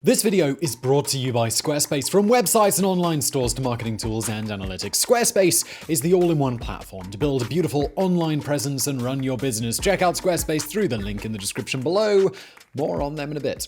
This video is brought to you by Squarespace. From websites and online stores to marketing tools and analytics, Squarespace is the all-in-one platform to build a beautiful online presence and run your business. Check out Squarespace through the link in the description below. More on them in a bit.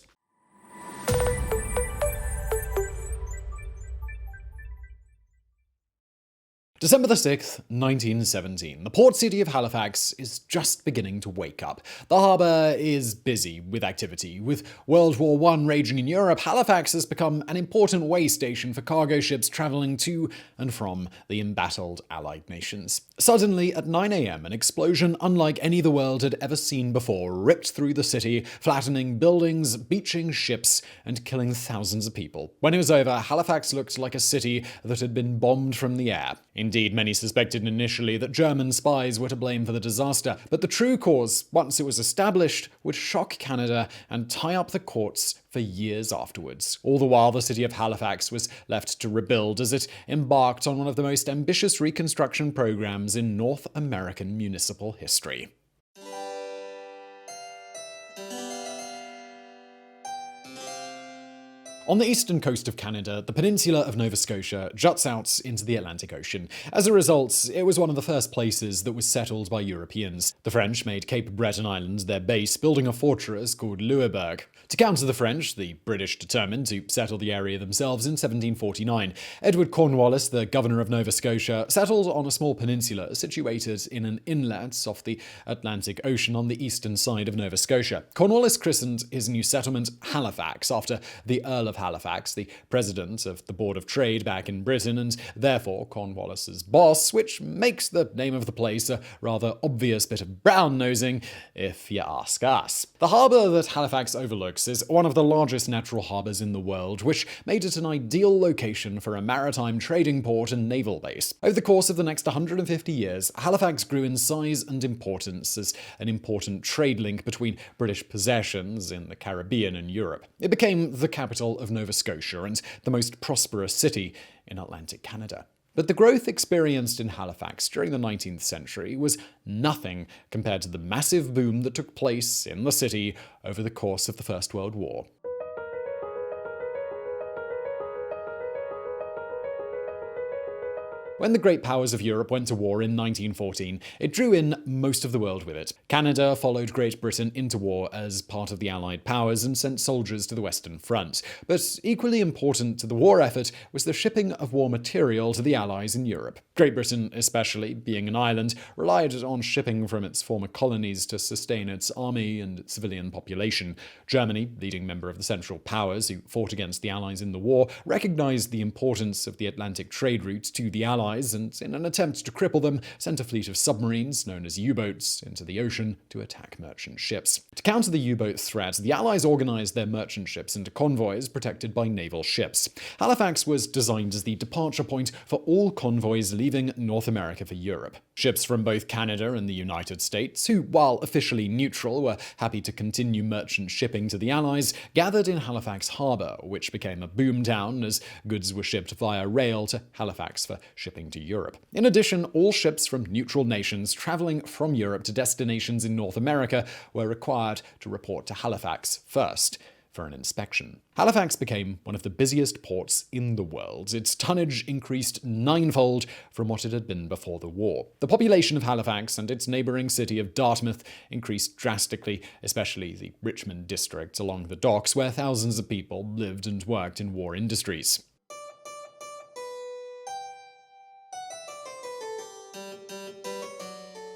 December the 6th, 1917. The port city of Halifax is just beginning to wake up. The harbour is busy with activity. With World War I raging in Europe, Halifax has become an important way station for cargo ships travelling to and from the embattled Allied nations. Suddenly, at 9 a.m., an explosion unlike any the world had ever seen before ripped through the city, flattening buildings, beaching ships, and killing thousands of people. When it was over, Halifax looked like a city that had been bombed from the air. Indeed, many suspected initially that German spies were to blame for the disaster, but the true cause, once it was established, would shock Canada and tie up the courts for years afterwards. All the while, the city of Halifax was left to rebuild as it embarked on one of the most ambitious reconstruction programs in North American municipal history. On the eastern coast of Canada, the peninsula of Nova Scotia juts out into the Atlantic Ocean. As a result, it was one of the first places that was settled by Europeans. The French made Cape Breton Island their base, building a fortress called Louisbourg. To counter the French, the British determined to settle the area themselves in 1749. Edward Cornwallis, the governor of Nova Scotia, settled on a small peninsula situated in an inlet off the Atlantic Ocean on the eastern side of Nova Scotia. Cornwallis christened his new settlement Halifax after the Earl of Halifax, the president of the Board of Trade back in Britain, and therefore Cornwallis's boss, which makes the name of the place a rather obvious bit of brown-nosing, if you ask us. The harbour that Halifax overlooks is one of the largest natural harbours in the world, which made it an ideal location for a maritime trading port and naval base. Over the course of the next 150 years, Halifax grew in size and importance as an important trade link between British possessions in the Caribbean and Europe. It became the capital of Nova Scotia and the most prosperous city in Atlantic Canada. But the growth experienced in Halifax during the 19th century was nothing compared to the massive boom that took place in the city over the course of the First World War. When the great powers of Europe went to war in 1914, it drew in most of the world with it. Canada followed Great Britain into war as part of the Allied powers and sent soldiers to the Western Front. But equally important to the war effort was the shipping of war material to the Allies in Europe. Great Britain, especially, being an island, relied on shipping from its former colonies to sustain its army and civilian population. Germany, leading member of the Central Powers who fought against the Allies in the war, recognized the importance of the Atlantic trade route to the Allies and, in an attempt to cripple them, sent a fleet of submarines, known as U-boats, into the ocean to attack merchant ships. To counter the U-boat threat, the Allies organized their merchant ships into convoys protected by naval ships. Halifax was designed as the departure point for all convoys leaving North America for Europe. Ships from both Canada and the United States, who, while officially neutral, were happy to continue merchant shipping to the Allies, gathered in Halifax Harbour, which became a boom town as goods were shipped via rail to Halifax for shipping to Europe. In addition, all ships from neutral nations traveling from Europe to destinations in North America were required to report to Halifax first for an inspection. Halifax became one of the busiest ports in the world. Its tonnage increased ninefold from what it had been before the war. The population of Halifax and its neighbouring city of Dartmouth increased drastically, especially the Richmond district along the docks, where thousands of people lived and worked in war industries.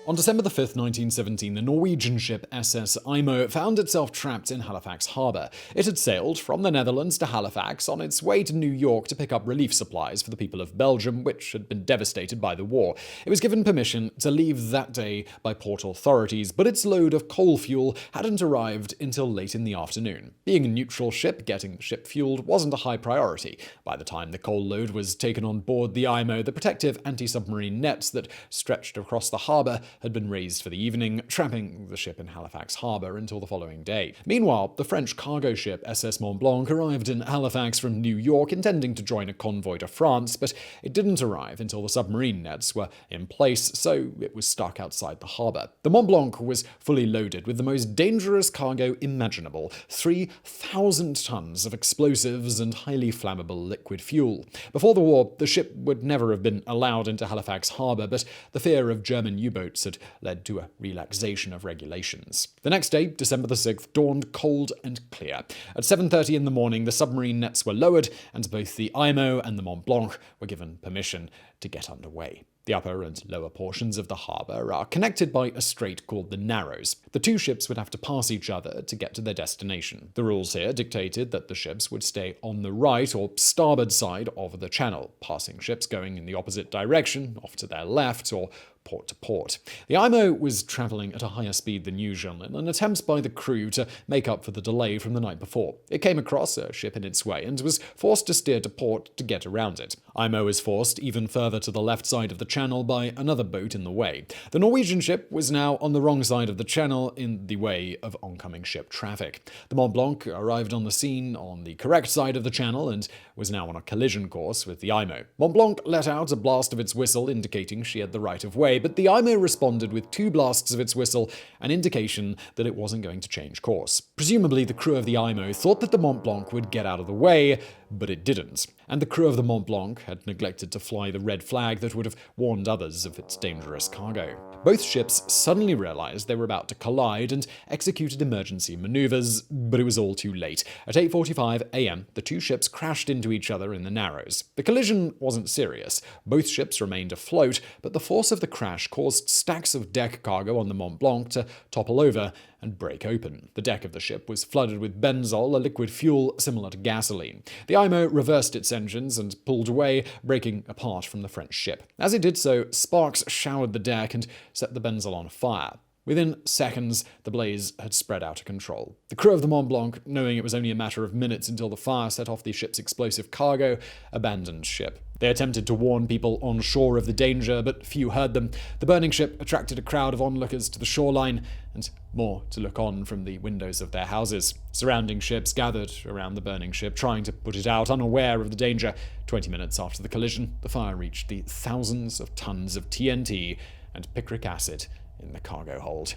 On December 5, 1917, the Norwegian ship SS Imo found itself trapped in Halifax Harbour. It had sailed from the Netherlands to Halifax on its way to New York to pick up relief supplies for the people of Belgium, which had been devastated by the war. It was given permission to leave that day by port authorities, but its load of coal fuel hadn't arrived until late in the afternoon. Being a neutral ship, getting the ship fueled wasn't a high priority. By the time the coal load was taken on board the Imo, the protective anti-submarine nets that stretched across the harbour had been raised for the evening, trapping the ship in Halifax harbour until the following day. Meanwhile, the French cargo ship SS Mont Blanc arrived in Halifax from New York, intending to join a convoy to France, but it didn't arrive until the submarine nets were in place, so it was stuck outside the harbour. The Mont Blanc was fully loaded with the most dangerous cargo imaginable, 3,000 tons of explosives and highly flammable liquid fuel. Before the war, the ship would never have been allowed into Halifax harbour, but the fear of German U-boats had led to a relaxation of regulations. The next day, December the 6th, dawned cold and clear. At 7:30 in the morning, the submarine nets were lowered, and both the IMO and the Mont Blanc were given permission to get underway. The upper and lower portions of the harbour are connected by a strait called the Narrows. The two ships would have to pass each other to get to their destination. The rules here dictated that the ships would stay on the right or starboard side of the channel, passing ships going in the opposite direction, off to their left, or port to port. The IMO was travelling at a higher speed than usual in an attempt by the crew to make up for the delay from the night before. It came across a ship in its way and was forced to steer to port to get around it. IMO was forced even further to the left side of the channel by another boat in the way. The Norwegian ship was now on the wrong side of the channel in the way of oncoming ship traffic. The Mont Blanc arrived on the scene on the correct side of the channel and was now on a collision course with the IMO. Mont Blanc let out a blast of its whistle indicating she had the right of way, but the IMO responded with 2 blasts of its whistle, an indication that it wasn't going to change course. Presumably, the crew of the IMO thought that the Mont Blanc would get out of the way, but it didn't. And the crew of the Mont Blanc had neglected to fly the red flag that would have warned others of its dangerous cargo. Both ships suddenly realized they were about to collide and executed emergency maneuvers, but it was all too late. At 8:45 a.m., the two ships crashed into each other in the Narrows. The collision wasn't serious. Both ships remained afloat, but the force of the crash caused stacks of deck cargo on the Mont Blanc to topple over and break open. The deck of the ship was flooded with benzol, a liquid fuel similar to gasoline. The IMO reversed its engines and pulled away, breaking apart from the French ship. As it did so, sparks showered the deck and set the benzol on fire. Within seconds, the blaze had spread out of control. The crew of the Mont Blanc, knowing it was only a matter of minutes until the fire set off the ship's explosive cargo, abandoned ship. They attempted to warn people on shore of the danger, but few heard them. The burning ship attracted a crowd of onlookers to the shoreline, and more to look on from the windows of their houses. Surrounding ships gathered around the burning ship, trying to put it out, unaware of the danger. 20 minutes after the collision, the fire reached the thousands of tons of TNT and picric acid in the cargo hold.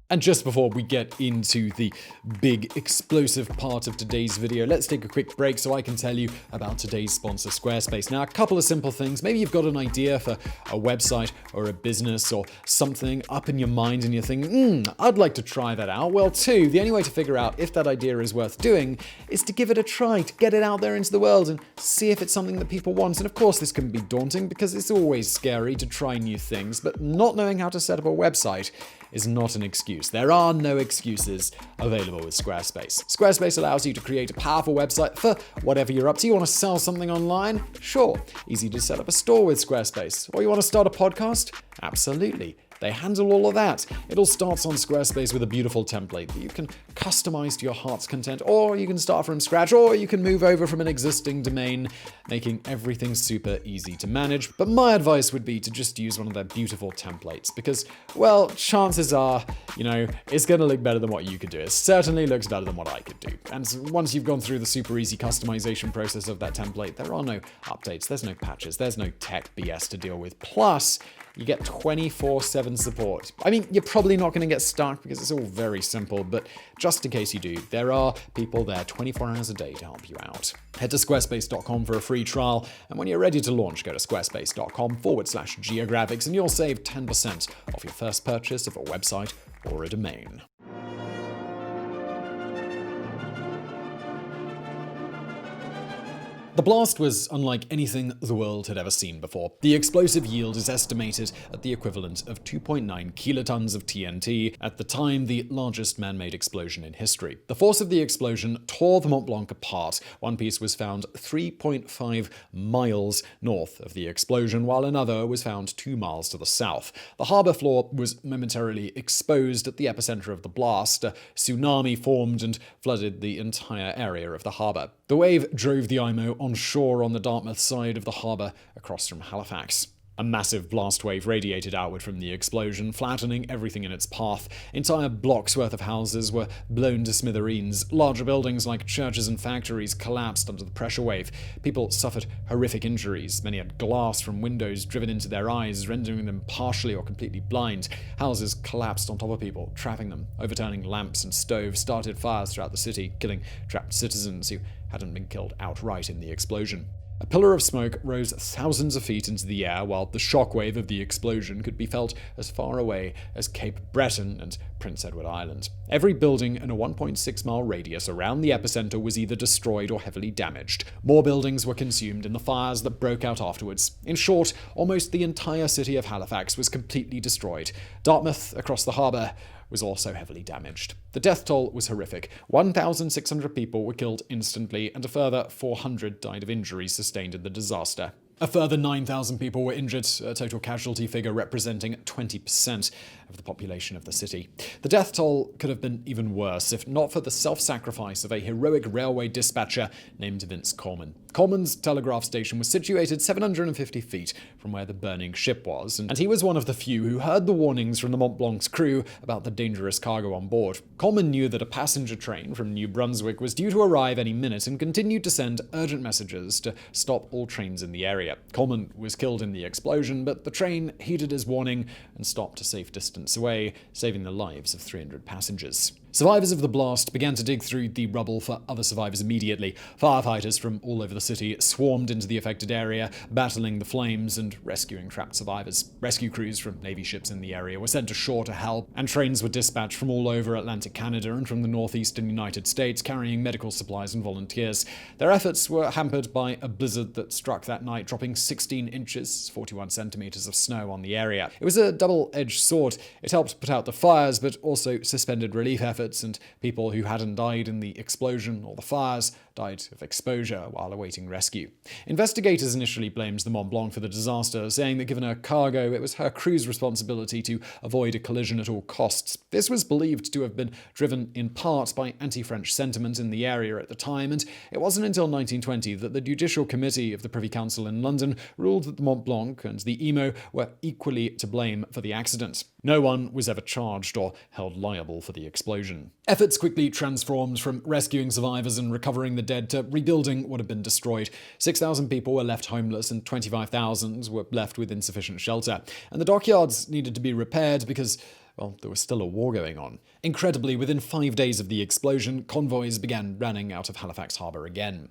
And just before we get into the big explosive part of today's video, let's take a quick break so I can tell you about today's sponsor, Squarespace. Now, a couple of simple things. Maybe you've got an idea for a website or a business or something up in your mind and you're thinking, I'd like to try that out. Well, the only way to figure out if that idea is worth doing is to give it a try, to get it out there into the world and see if it's something that people want. And of course, this can be daunting because it's always scary to try new things, but not knowing how to set up a website is not an excuse. There are no excuses available with Squarespace. Squarespace allows you to create a powerful website for whatever you're up to. You want to sell something online? Sure. Easy to set up a store with Squarespace. Or you want to start a podcast? Absolutely. They handle all of that. It all starts on Squarespace with a beautiful template that you can customize to your heart's content, or you can start from scratch, or you can move over from an existing domain, making everything super easy to manage. But my advice would be to just use one of their beautiful templates because, well, chances are, it's going to look better than what you could do. It certainly looks better than what I could do. And once you've gone through the super easy customization process of that template, there are no updates, there's no patches, there's no tech BS to deal with. Plus, you get 24/7 support. I mean, you're probably not going to get stuck because it's all very simple, but just in case you do, there are people there 24 hours a day to help you out. Head to squarespace.com for a free trial, and when you're ready to launch, go to squarespace.com/geographics and you'll save 10% off your first purchase of a website or a domain. The blast was unlike anything the world had ever seen before. The explosive yield is estimated at the equivalent of 2.9 kilotons of TNT, at the time the largest man-made explosion in history. The force of the explosion tore the Mont Blanc apart. One piece was found 3.5 miles north of the explosion, while another was found 2 miles to the south. The harbour floor was momentarily exposed at the epicenter of the blast. A tsunami formed and flooded the entire area of the harbour. The wave drove the IMO on shore on the Dartmouth side of the harbour across from Halifax. A massive blast wave radiated outward from the explosion, flattening everything in its path. Entire blocks worth of houses were blown to smithereens. Larger buildings like churches and factories collapsed under the pressure wave. People suffered horrific injuries. Many had glass from windows driven into their eyes, rendering them partially or completely blind. Houses collapsed on top of people, trapping them, overturning lamps and stoves, started fires throughout the city, killing trapped citizens who hadn't been killed outright in the explosion. A pillar of smoke rose thousands of feet into the air, while the shockwave of the explosion could be felt as far away as Cape Breton and Prince Edward Island. Every building in a 1.6-mile radius around the epicenter was either destroyed or heavily damaged. More buildings were consumed in the fires that broke out afterwards. In short, almost the entire city of Halifax was completely destroyed. Dartmouth, across the harbour, was also heavily damaged. The death toll was horrific. 1,600 people were killed instantly, and a further 400 died of injuries sustained in the disaster. A further 9,000 people were injured, a total casualty figure representing 20% of the population of the city. The death toll could have been even worse if not for the self-sacrifice of a heroic railway dispatcher named Vince Coleman. Coleman's telegraph station was situated 750 feet from where the burning ship was, and he was one of the few who heard the warnings from the Mont Blanc's crew about the dangerous cargo on board. Coleman knew that a passenger train from New Brunswick was due to arrive any minute and continued to send urgent messages to stop all trains in the area. Coleman was killed in the explosion, but the train heeded his warning and stopped a safe distance away, saving the lives of 300 passengers. Survivors of the blast began to dig through the rubble for other survivors immediately. Firefighters from all over the city swarmed into the affected area, battling the flames and rescuing trapped survivors. Rescue crews from Navy ships in the area were sent ashore to help, and trains were dispatched from all over Atlantic Canada and from the northeastern United States carrying medical supplies and volunteers. Their efforts were hampered by a blizzard that struck that night, dropping 16 inches, 41 centimeters of snow on the area. It was a double-edged sword. It helped put out the fires, but also suspended relief efforts, and people who hadn't died in the explosion or the fires died of exposure while awaiting rescue. Investigators initially blamed the Mont Blanc for the disaster, saying that given her cargo, it was her crew's responsibility to avoid a collision at all costs. This was believed to have been driven in part by anti-French sentiment in the area at the time, and it wasn't until 1920 that the Judicial Committee of the Privy Council in London ruled that the Mont Blanc and the Emo were equally to blame for the accident. No one was ever charged or held liable for the explosion. Efforts quickly transformed from rescuing survivors and recovering the dead to rebuilding what had been destroyed. 6,000 people were left homeless and 25,000 were left with insufficient shelter. And the dockyards needed to be repaired because, well, there was still a war going on. Incredibly, within 5 days of the explosion, convoys began running out of Halifax harbour again.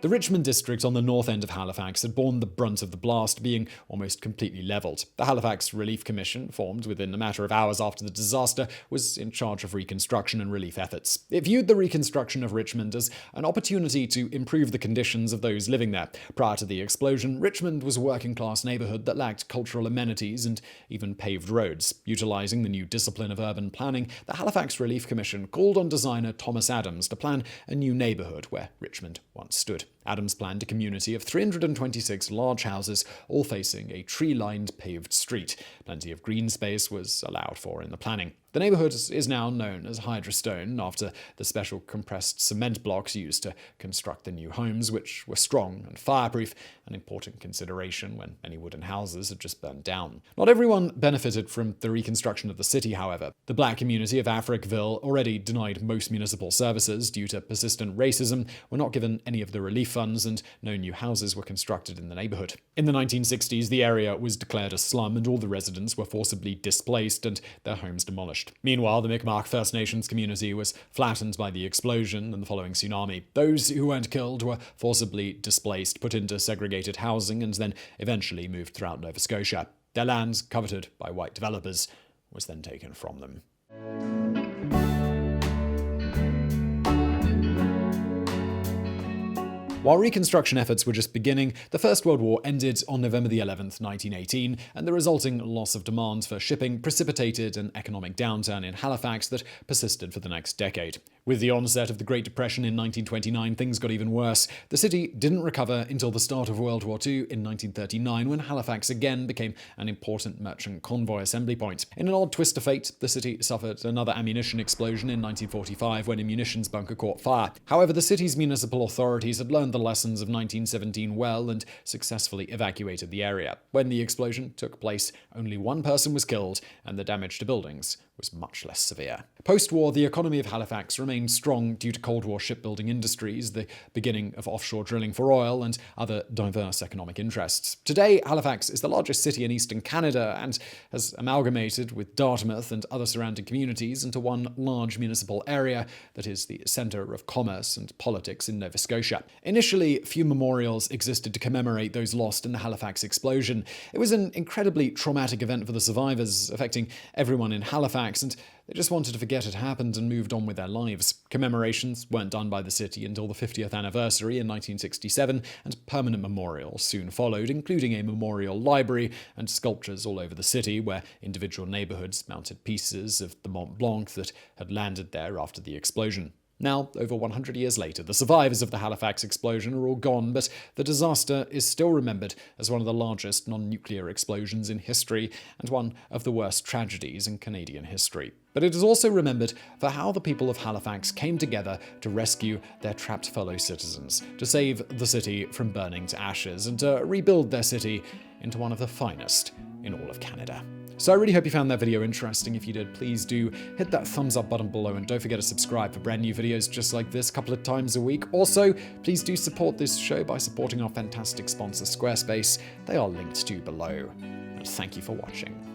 The Richmond district on the north end of Halifax had borne the brunt of the blast, being almost completely levelled. The Halifax Relief Commission, formed within a matter of hours after the disaster, was in charge of reconstruction and relief efforts. It viewed the reconstruction of Richmond as an opportunity to improve the conditions of those living there. Prior to the explosion, Richmond was a working-class neighbourhood that lacked cultural amenities and even paved roads. Utilising the new discipline of urban planning, the Halifax Relief Commission called on designer Thomas Adams to plan a new neighbourhood where Richmond once stood. Adams planned a community of 326 large houses, all facing a tree-lined paved street. Plenty of green space was allowed for in the planning. The neighbourhood is now known as Hydrostone, after the special compressed cement blocks used to construct the new homes, which were strong and fireproof, an important consideration when many wooden houses had just burned down. Not everyone benefited from the reconstruction of the city, however. The black community of Africville, already denied most municipal services due to persistent racism, were not given any of the relief funds, and no new houses were constructed in the neighbourhood. In the 1960s, the area was declared a slum, and all the residents were forcibly displaced and their homes demolished. Meanwhile, the Mi'kmaq First Nations community was flattened by the explosion and the following tsunami. Those who weren't killed were forcibly displaced, put into segregated housing, and then eventually moved throughout Nova Scotia. Their lands, coveted by white developers, was then taken from them. While reconstruction efforts were just beginning, the First World War ended on November 11th, 1918, and the resulting loss of demand for shipping precipitated an economic downturn in Halifax that persisted for the next decade. With the onset of the Great Depression in 1929, things got even worse. The city didn't recover until the start of World War II in 1939, when Halifax again became an important merchant convoy assembly point. In an odd twist of fate, the city suffered another ammunition explosion in 1945 when a munitions bunker caught fire. However, the city's municipal authorities had learned the lessons of 1917 well and successfully evacuated the area. When the explosion took place, only one person was killed, and the damage to buildings was much less severe. Post-war, the economy of Halifax remained strong due to Cold War shipbuilding industries, the beginning of offshore drilling for oil, and other diverse economic interests. Today, Halifax is the largest city in eastern Canada and has amalgamated with Dartmouth and other surrounding communities into one large municipal area that is the centre of commerce and politics in Nova Scotia. Initially, few memorials existed to commemorate those lost in the Halifax explosion. It was an incredibly traumatic event for the survivors, affecting everyone in Halifax, and they just wanted to forget it happened and moved on with their lives. Commemorations weren't done by the city until the 50th anniversary in 1967, and permanent memorials soon followed, including a memorial library and sculptures all over the city, where individual neighbourhoods mounted pieces of the Mont Blanc that had landed there after the explosion. Now, over 100 years later, the survivors of the Halifax explosion are all gone, but the disaster is still remembered as one of the largest non-nuclear explosions in history and one of the worst tragedies in Canadian history. But it is also remembered for how the people of Halifax came together to rescue their trapped fellow citizens, to save the city from burning to ashes, and to rebuild their city into one of the finest in all of Canada. So I really hope you found that video interesting. If you did, please do hit that thumbs up button below, and don't forget to subscribe for brand new videos just like this a couple of times a week. Also, please do support this show by supporting our fantastic sponsor Squarespace. They are linked to below. And thank you for watching.